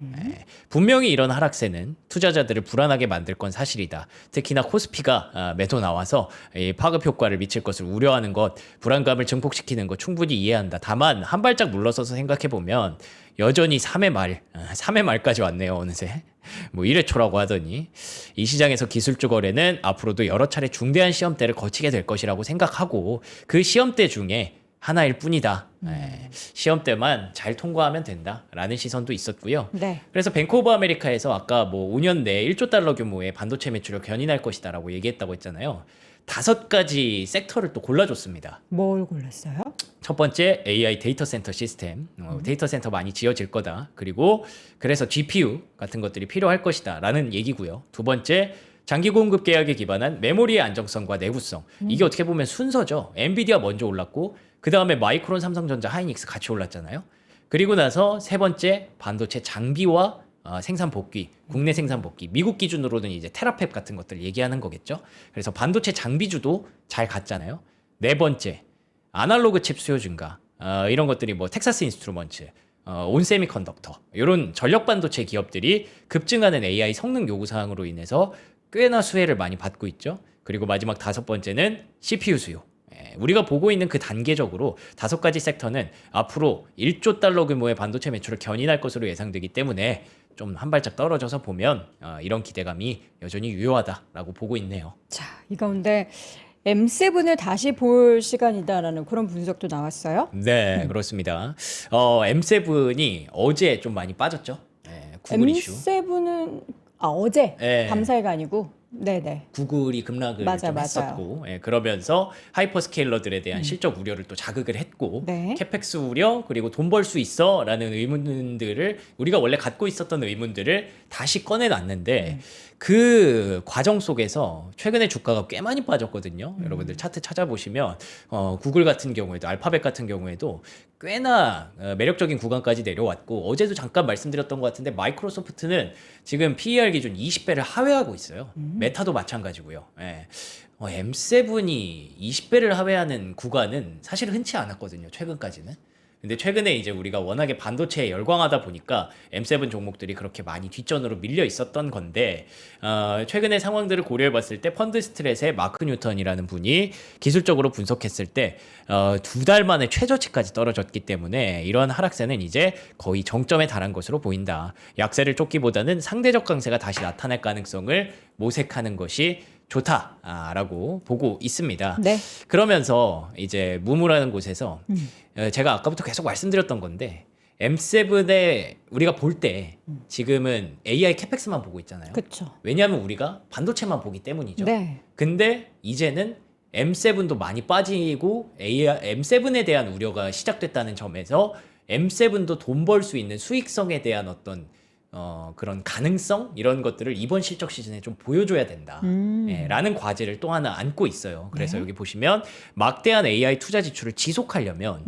분명히 이런 하락세는 투자자들을 불안하게 만들 건 사실이다. 특히나 코스피가 매도 나와서 이 파급 효과를 미칠 것을 우려하는 것, 불안감을 증폭시키는 것 충분히 이해한다. 다만 한 발짝 물러서서 생각해보면 여전히 3회 말까지 왔네요. 어느새. 뭐 1회 초라고 하더니 이 시장에서 기술주 거래는 앞으로도 여러 차례 중대한 시험대를 거치게 될 것이라고 생각하고 그 시험대 중에 하나일 뿐이다. 시험대만 잘 통과하면 된다라는 시선도 있었고요. 네. 그래서 뱅크 오브 아메리카에서 아까 뭐 5년 내에 1조 달러 규모의 반도체 매출을 견인할 것이다라고 얘기했다고 했잖아요. 5가지 섹터를 또 골라줬습니다. 뭘 골랐어요? 첫 번째 AI 데이터 센터 시스템. 데이터 센터 많이 지어질 거다. 그리고 그래서 GPU 같은 것들이 필요할 것이다 라는 얘기고요. 두 번째 장기 공급 계약에 기반한 메모리의 안정성과 내구성. 이게 어떻게 보면 순서죠. 엔비디아 먼저 올랐고 그 다음에 마이크론, 삼성전자, 하이닉스 같이 올랐잖아요. 그리고 나서 세 번째 반도체 장비와 생산 복귀, 국내 생산 복귀. 미국 기준으로는 이제 테라팹 같은 것들 얘기하는 거겠죠. 그래서 반도체 장비주도 잘 갔잖아요. 네 번째 아날로그 칩 수요 증가. 이런 것들이 뭐 텍사스 인스트루먼트, 온세미컨덕터 이런 전력 반도체 기업들이 급증하는 AI 성능 요구 사항으로 인해서 꽤나 수혜를 많이 받고 있죠. 그리고 마지막 5번째는 CPU 수요. 우리가 보고 있는 그 단계적으로 5가지 섹터는 앞으로 1조 달러 규모의 반도체 매출을 견인할 것으로 예상되기 때문에 좀 한 발짝 떨어져서 보면 이런 기대감이 여전히 유효하다라고 보고 있네요. 자, 이 가운데 M7을 다시 볼 시간이다라는 그런 분석도 나왔어요. 네, 그렇습니다. M7이 어제 좀 많이 빠졌죠. 구글 이슈. M7은 어제 밤 사이가 아니고 네네. 구글이 급락을 좀 했었고 그러면서 하이퍼스케일러들에 대한 실적 우려를 또 자극을 했고 캐펙스 우려 그리고 돈 벌 수 있어 라는 의문들을 우리가 원래 갖고 있었던 의문들을 다시 꺼내놨는데 그 과정 속에서 최근에 주가가 꽤 많이 빠졌거든요. 여러분들 차트 찾아보시면 구글 같은 경우에도 알파벳 같은 경우에도 꽤나 매력적인 구간까지 내려왔고 어제도 잠깐 말씀드렸던 것 같은데 마이크로소프트는 지금 PER 기준 20배를 하회하고 있어요. 메타도 마찬가지고요. M7이 20배를 하회하는 구간은 사실 흔치 않았거든요. 최근까지는. 근데 최근에 이제 우리가 워낙에 반도체에 열광하다 보니까 M7 종목들이 그렇게 많이 뒷전으로 밀려 있었던 건데 최근의 상황들을 고려해 봤을 때 펀드 스트렛의 마크 뉴턴이라는 분이 기술적으로 분석했을 때 2달 만에 최저치까지 떨어졌기 때문에 이러한 하락세는 이제 거의 정점에 달한 것으로 보인다. 약세를 쫓기보다는 상대적 강세가 다시 나타날 가능성을 모색하는 것이 좋다라고 보고 있습니다. 네. 그러면서 이제 무무라는 곳에서 제가 아까부터 계속 말씀드렸던 건데 M7에 우리가 볼 때 지금은 AI 캐펙스만 보고 있잖아요. 그렇죠. 왜냐하면 우리가 반도체만 보기 때문이죠. 네. 근데 이제는 M7도 많이 빠지고 M7에 대한 우려가 시작됐다는 점에서 M7도 돈 벌 수 있는 수익성에 대한 어떤 그런 가능성 이런 것들을 이번 실적 시즌에 좀 보여줘야 된다. 라는 과제를 또 하나 안고 있어요. 그래서 여기 보시면 막대한 AI 투자 지출을 지속하려면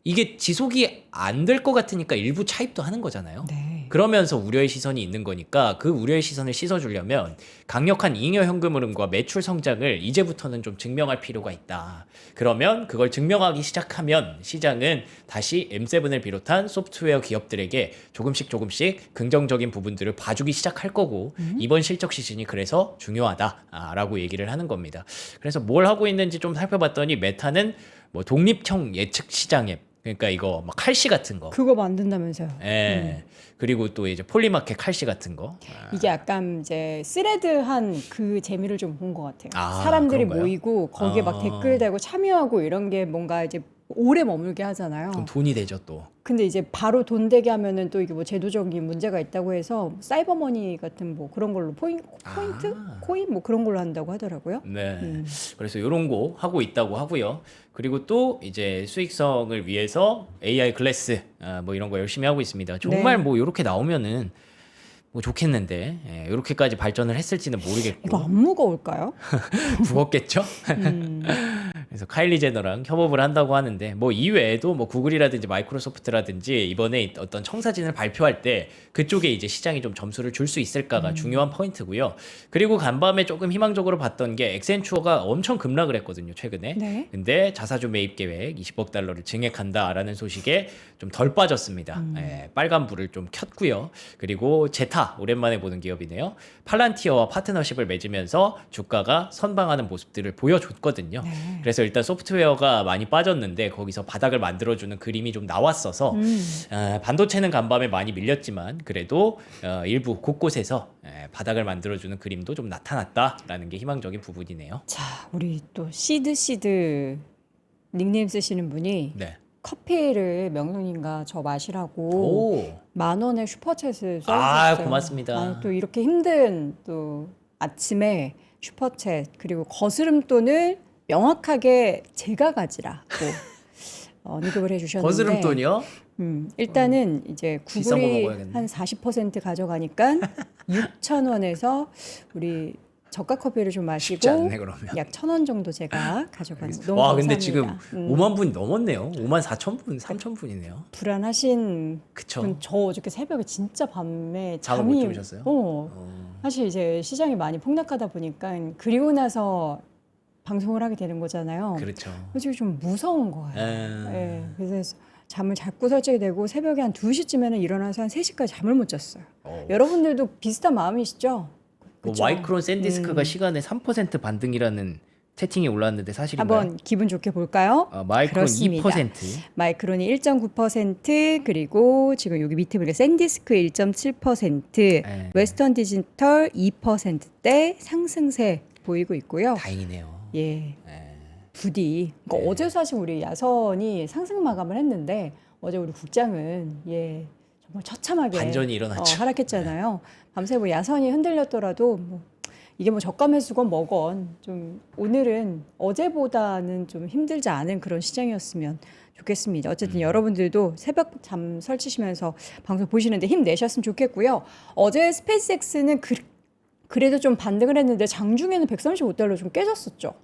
이게 지속이 안 될 것 같으니까 일부 차입도 하는 거잖아요. 네. 그러면서 우려의 시선이 있는 거니까 그 우려의 시선을 씻어주려면 강력한 잉여 현금 흐름과 매출 성장을 이제부터는 좀 증명할 필요가 있다. 그러면 그걸 증명하기 시작하면 시장은 다시 M7을 비롯한 소프트웨어 기업들에게 조금씩 긍정적인 부분들을 봐주기 시작할 거고 이번 실적 시즌이 그래서 중요하다라고 얘기를 하는 겁니다. 그래서 뭘 하고 있는지 좀 살펴봤더니 메타는 뭐 독립형 예측 시장 앱, 그러니까 이거 막 칼시 같은 거. 그거 만든다면서요. 예. 그리고 또 이제 폴리마켓 칼시 같은 거. 이게 약간 이제 스레드한 그 재미를 좀 본 것 같아요. 아, 사람들이 그런가요? 모이고 거기에 막 댓글 달고 참여하고 이런 게 뭔가 이제 오래 머물게 하잖아요. 그럼 돈이 되죠 또. 근데 이제 바로 돈 되게 하면은 또 이게 뭐 제도적인 문제가 있다고 해서 사이버머니 같은 뭐 그런 걸로 포인트? 코인? 뭐 그런 걸로 한다고 하더라고요. 네. 그래서 이런 거 하고 있다고 하고요. 그리고 또 이제 수익성을 위해서 AI 글래스 뭐 이런 거 열심히 하고 있습니다. 정말 네. 뭐 이렇게 나오면은 뭐 좋겠는데 이렇게까지 발전을 했을지는 모르겠고 이거 안 무거울까요? 무겁겠죠? 그래서 카일리 제너랑 협업을 한다고 하는데 뭐 이외에도 뭐 구글이라든지 마이크로소프트라든지 이번에 어떤 청사진을 발표할 때 그쪽에 이제 시장이 좀 점수를 줄 수 있을까가 중요한 포인트고요. 그리고 간밤에 조금 희망적으로 봤던 게 엑센추어가 엄청 급락을 했거든요, 최근에. 네. 근데 자사주 매입 계획 20억 달러를 증액한다라는 소식에 좀 덜 빠졌습니다. 빨간 불을 좀 켰고요. 그리고 제타 오랜만에 보는 기업이네요. 팔란티어와 파트너십을 맺으면서 주가가 선방하는 모습들을 보여줬거든요. 그래서 일단 소프트웨어가 많이 빠졌는데 거기서 바닥을 만들어주는 그림이 좀 나왔어서 반도체는 간밤에 많이 밀렸지만 그래도 일부 곳곳에서 바닥을 만들어주는 그림도 좀 나타났다라는 게 희망적인 부분이네요. 자, 우리 또 시드 닉네임 쓰시는 분이 네. 커피를 명동님과 저 마시라고 오. 10,000원의 슈퍼챗을 써주셨어요. 아, 고맙습니다. 아, 또 이렇게 힘든 또 아침에 슈퍼챗 그리고 거스름돈을 명확하게 제가 가지라고 언급을 해주셨는데 거스름돈이요? 일단은 이제 비싼 거 구글이 먹어야겠네. 한 40% 가져가니까 6,000원에서 우리 저가 커피를 좀 마시고 쉽지 않네, 그러면. 약 1,000원 정도 제가 가져가는. 너무 와, 감사합니다. 근데 지금 5만 분 넘었네요. 5만 4천 분, 3천 분이네요. 불안하신 그쵸. 분, 저 어저께 새벽에 진짜 밤에 잠을 못 주무셨어요? 사실 이제 시장이 많이 폭락하다 보니까 그리고 나서 방송을 하게 되는 거잖아요. 그렇죠. 솔직히 좀 무서운 거예요. 음. 예, 그래서 잠을 자꾸 설치게 되고 새벽에 한 2시쯤에는 일어나서 한 3시까지 잠을 못 잤어요. 여러분들도 비슷한 마음이시죠? 뭐 그쵸? 마이크론 샌디스크가 시간에 3% 반등이라는 채팅이 올라왔는데 사실인가요? 한번 기분 좋게 볼까요? 마이크론 그렇습니다. 2%. 마이크론이 1.9% 그리고 지금 여기 밑에 보니까 샌디스크 1.7% 네. 웨스턴 디지털 2%대 상승세 보이고 있고요. 다행이네요. 예. 네. 부디 그러니까 어제 사실 우리 야선이 상승 마감을 했는데 어제 우리 국장은 정말 처참하게 반전이 일어났죠. 하락했잖아요. 밤새 뭐 야선이 흔들렸더라도 뭐 이게 뭐 저가 매수건 뭐건 좀 오늘은 어제보다는 좀 힘들지 않은 그런 시장이었으면 좋겠습니다. 어쨌든 여러분들도 새벽 잠 설치시면서 방송 보시는데 힘내셨으면 좋겠고요. 어제 스페이스X는 그래도 좀 반등을 했는데 장중에는 135달러 좀 깨졌었죠.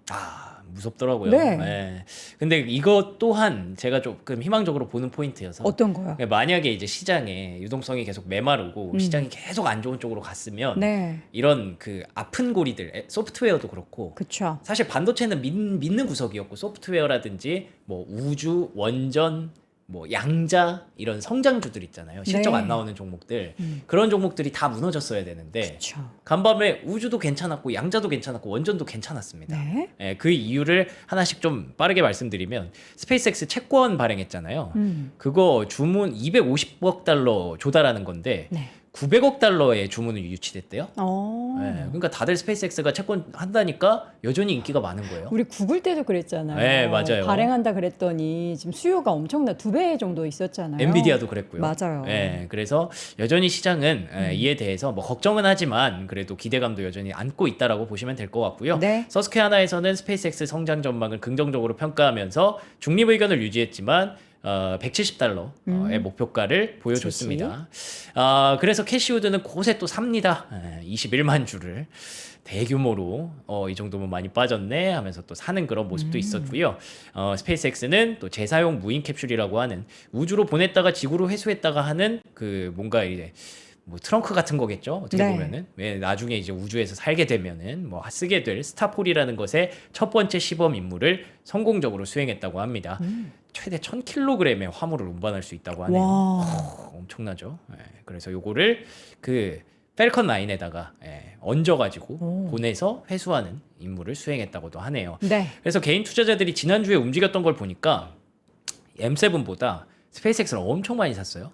무섭더라고요. 네. 근데 이것 또한 제가 조금 희망적으로 보는 포인트여서 어떤 거요? 만약에 이제 시장에 유동성이 계속 메마르고 시장이 계속 안 좋은 쪽으로 갔으면 네. 이런 그 아픈 고리들 소프트웨어도 그렇고 그렇죠. 사실 반도체는 믿는 구석이었고 소프트웨어라든지 뭐 우주, 원전, 뭐 양자 이런 성장주들 있잖아요. 실적 네. 안 나오는 종목들 그런 종목들이 다 무너졌어야 되는데 그렇죠. 간밤에 우주도 괜찮았고 양자도 괜찮았고 원전도 괜찮았습니다. 네. 그 이유를 하나씩 좀 빠르게 말씀드리면 스페이스X 채권 발행했잖아요. 그거 주문 250억 달러 조달하는 건데 네. 900억 달러의 주문이 유치됐대요. 어. 그러니까 다들 스페이스X가 채권 한다니까 여전히 인기가 많은 거예요. 우리 구글 때도 그랬잖아요. 네, 맞아요. 발행한다 그랬더니 지금 수요가 엄청나 2배 정도 있었잖아요. 엔비디아도 그랬고요. 맞아요. 그래서 여전히 시장은 이에 대해서 뭐 걱정은 하지만 그래도 기대감도 여전히 안고 있다라고 보시면 될 것 같고요. 네. 서스케하나에서는 스페이스X 성장 전망을 긍정적으로 평가하면서 중립 의견을 유지했지만 $170의 목표가를 보여줬습니다. 그래서 캐시우드는 곳에 또 삽니다. 21만 주를 대규모로 이 정도면 많이 빠졌네 하면서 또 사는 그런 모습도 있었고요. 스페이스X는 또 재사용 무인 캡슐이라고 하는 우주로 보냈다가 지구로 회수했다가 하는 그 뭔가 이제 뭐 트렁크 같은 거겠죠. 어떻게 네. 보면은 왜 나중에 이제 우주에서 살게 되면은 뭐 쓰게 될 스타폴이라는 것의 첫 번째 시범 임무를 성공적으로 수행했다고 합니다. 최대 1000kg의 화물을 운반할 수 있다고 하네요. 엄청나죠. 그래서 요거를 그 펠컨 9에다가 얹어가지고 보내서 회수하는 임무를 수행했다고도 하네요. 네. 그래서 개인 투자자들이 지난주에 움직였던 걸 보니까 M7보다 스페이스X를 엄청 많이 샀어요.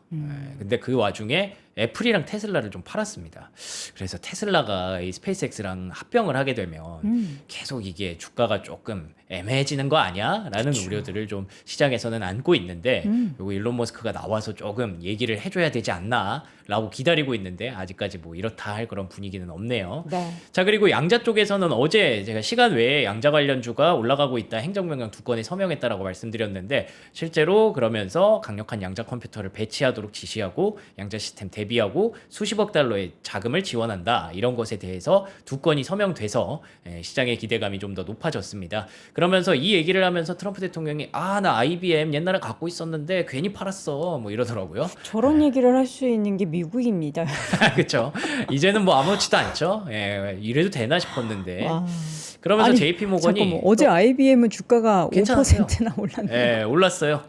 근데 그 와중에 애플이랑 테슬라를 좀 팔았습니다. 그래서 테슬라가 이 스페이스X랑 합병을 하게 되면 계속 이게 주가가 조금 애매해지는 거 아니야? 라는 우려들을 좀 시장에서는 안고 있는데 요거 일론 머스크가 나와서 조금 얘기를 해줘야 되지 않나 라고 기다리고 있는데 아직까지 뭐 이렇다 할 그런 분위기는 없네요. 네. 자, 그리고 양자 쪽에서는 어제 제가 시간 외에 양자 관련주가 올라가고 있다, 행정명령 2건이 서명했다라고 말씀드렸는데 실제로 그러면서 강력한 양자 컴퓨터를 배치하도록 지시하고 양자 시스템 대비하고 수십억 달러의 자금을 지원한다, 이런 것에 대해서 2건이 서명돼서 시장의 기대감이 좀 더 높아졌습니다. 그러면서 이 얘기를 하면서 트럼프 대통령이 나 IBM 옛날에 갖고 있었는데 괜히 팔았어 뭐 이러더라고요. 저런 얘기를 할 수 있는 게 미국입니다. 그렇죠. 이제는 뭐 아무렇지도 않죠. 이래도 되나 싶었는데. 와. 그러면서 아니, JP 모건이 잠깐만, 어제 IBM은 주가가 괜찮았어요. 5%나 올랐네요. 올랐어요.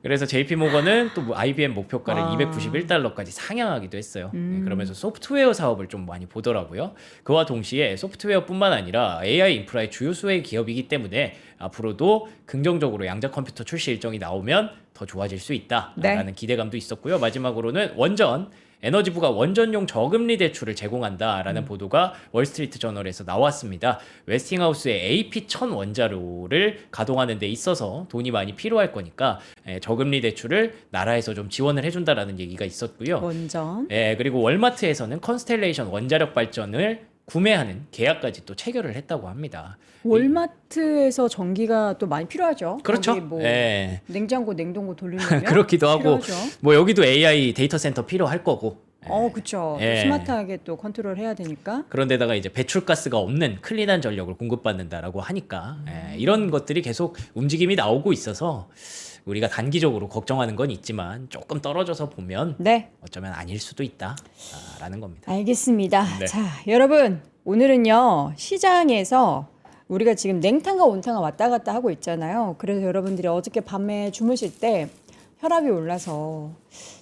그래서 JP 모건은 또 뭐 IBM 목표가를 와. 291달러까지 상향하기도 했어요. 그러면서 소프트웨어 사업을 좀 많이 보더라고요. 그와 동시에 소프트웨어뿐만 아니라 AI 인프라의 주요 수혜 기업이기 때문에 앞으로도 긍정적으로 양자 컴퓨터 출시 일정이 나오면 더 좋아질 수 있다라는 네. 기대감도 있었고요. 마지막으로는 원전, 에너지부가 원전용 저금리 대출을 제공한다라는 보도가 월스트리트 저널에서 나왔습니다. 웨스팅하우스의 AP1000 원자로를 가동하는 데 있어서 돈이 많이 필요할 거니까 저금리 대출을 나라에서 좀 지원을 해준다라는 얘기가 있었고요. 원전. 그리고 월마트에서는 컨스텔레이션 원자력 발전을 구매하는 계약까지 또 체결을 했다고 합니다. 월마트에서 전기가 또 많이 필요하죠. 그렇죠. 거기 뭐 예. 냉장고, 냉동고 돌리려면 그렇기도 하고 필요하죠. 뭐 여기도 AI 데이터 센터 필요할 거고. 그렇죠. 예. 스마트하게 또 컨트롤 해야 되니까. 그런데다가 이제 배출가스가 없는 클린한 전력을 공급받는다라고 하니까 이런 것들이 계속 움직임이 나오고 있어서 우리가 단기적으로 걱정하는 건 있지만 조금 떨어져서 보면 네. 어쩌면 아닐 수도 있다라는 겁니다. 알겠습니다. 네. 자, 여러분, 오늘은요, 시장에서 우리가 지금 냉탕과 온탕과 왔다 갔다 하고 있잖아요. 그래서 여러분들이 어저께 밤에 주무실 때 혈압이 올라서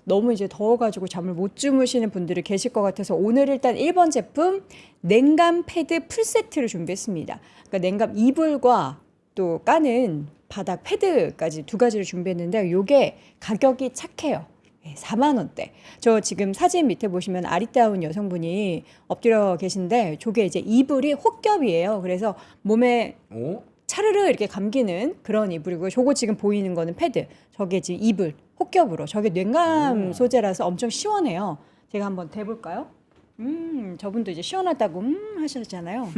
너무 이제 더워가지고 잠을 못 주무시는 분들이 계실 것 같아서 오늘 일단 1번 제품 냉감 패드 풀세트를 준비했습니다. 그러니까 냉감 이불과 또 까는 바닥 패드까지 두 가지를 준비했는데 이게 가격이 착해요. 4만 원대. 저 지금 사진 밑에 보시면 아리따운 여성분이 엎드려 계신데 저게 이제 이불이 혹겹이에요. 그래서 몸에 오? 차르르 이렇게 감기는 그런 이불이고요. 저거 지금 보이는 거는 패드. 저게 지금 이불 혹겹으로. 저게 냉감 소재라서 엄청 시원해요. 제가 한번 대볼까요? 저분도 이제 시원하다고 하셨잖아요.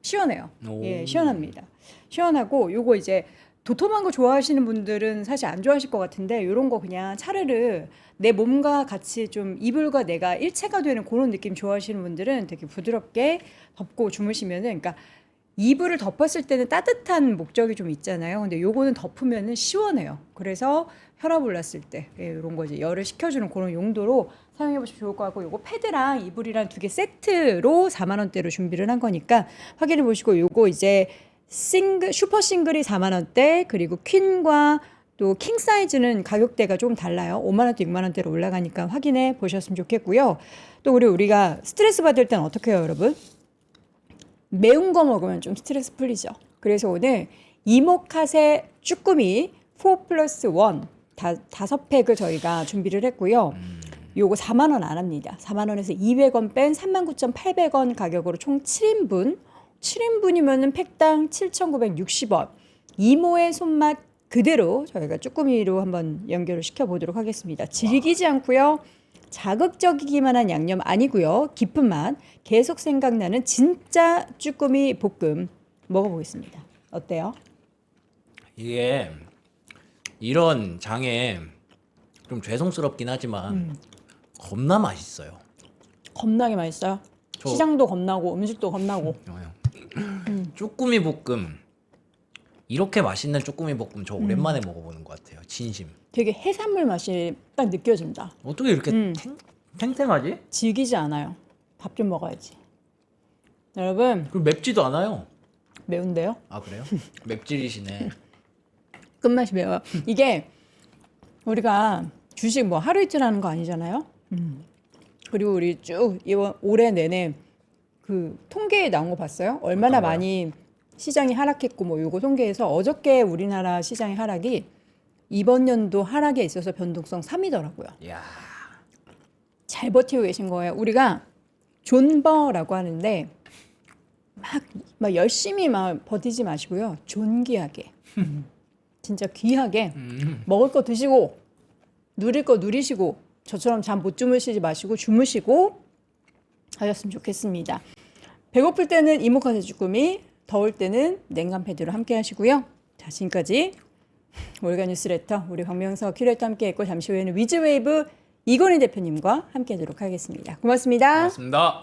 시원해요. 오. 예, 시원합니다. 시원하고 요거 이제 도톰한 거 좋아하시는 분들은 사실 안 좋아하실 것 같은데 요런 거 그냥 차르르 내 몸과 같이 좀 이불과 내가 일체가 되는 그런 느낌 좋아하시는 분들은 되게 부드럽게 덮고 주무시면은, 그러니까 이불을 덮었을 때는 따뜻한 목적이 좀 있잖아요. 근데 요거는 덮으면은 시원해요. 그래서 혈압 올랐을 때 이런 거 이제 열을 식혀주는 그런 용도로 사용해 보시면 좋을 것 같고, 요거 패드랑 이불이랑 두 개 세트로 4만 원대로 준비를 한 거니까 확인해 보시고, 요거 이제 슈퍼 싱글이 4만 원대, 그리고 퀸과 또 킹 사이즈는 가격대가 조금 달라요. 5만 원대, 6만 원대로 올라가니까 확인해 보셨으면 좋겠고요. 또 우리가 스트레스 받을 때는 어떻게 해요, 여러분? 매운 거 먹으면 좀 스트레스 풀리죠. 그래서 오늘 이모카세 쭈꾸미 4+1 다섯 팩을 저희가 준비를 했고요. 요거 4만 원 안 합니다. 4만 원에서 200원 뺀 39,800원 가격으로 총 7인분. 7인분이면은 팩당 7,960원. 이모의 손맛 그대로 저희가 쭈꾸미로 한번 연결을 시켜보도록 하겠습니다. 질기지 않고요. 자극적이기만 한 양념 아니고요. 깊은 맛, 계속 생각나는 진짜 쭈꾸미 볶음 먹어보겠습니다. 어때요? 이게 이런 장에 좀 죄송스럽긴 하지만 겁나 맛있어요. 겁나게 맛있어요. 시장도 겁나고 음식도 겁나고. 쭈꾸미 볶음 이렇게 맛있는 쭈꾸미 볶음 저 오랜만에 먹어보는 것 같아요. 진심. 되게 해산물 맛이 딱 느껴진다. 어떻게 이렇게 탱탱하지? 질기지 않아요. 밥 좀 먹어야지. 여러분 그리고 맵지도 않아요. 매운데요? 아 그래요? 맵찔이시네. 끝맛이 매워요. 이게 우리가 주식 뭐 하루 이틀 하는 거 아니잖아요. 그리고 우리 쭉 이번 올해 내내 그 통계에 나온 거 봤어요? 얼마나 어떤 거요? 많이 시장이 하락했고 뭐 요거 통계에서 어저께 우리나라 시장의 하락이 이번 연도 하락에 있어서 변동성 3위더라고요. 이야. 잘 버티고 계신 거예요. 우리가 존버라고 하는데 막 열심히 막 버티지 마시고요. 존귀하게. 진짜 귀하게 먹을 거 드시고 누릴 거 누리시고 저처럼 잠 못 주무시지 마시고 주무시고 하셨으면 좋겠습니다. 배고플 때는 이모카세 쭈꾸미, 더울 때는 냉간 패드로 함께 하시고요. 자, 지금까지 월간 뉴스레터 우리 박명석 큐레이터 함께 했고 잠시 후에는 위즈웨이브 이건희 대표님과 함께 하도록 하겠습니다. 고맙습니다. 고맙습니다.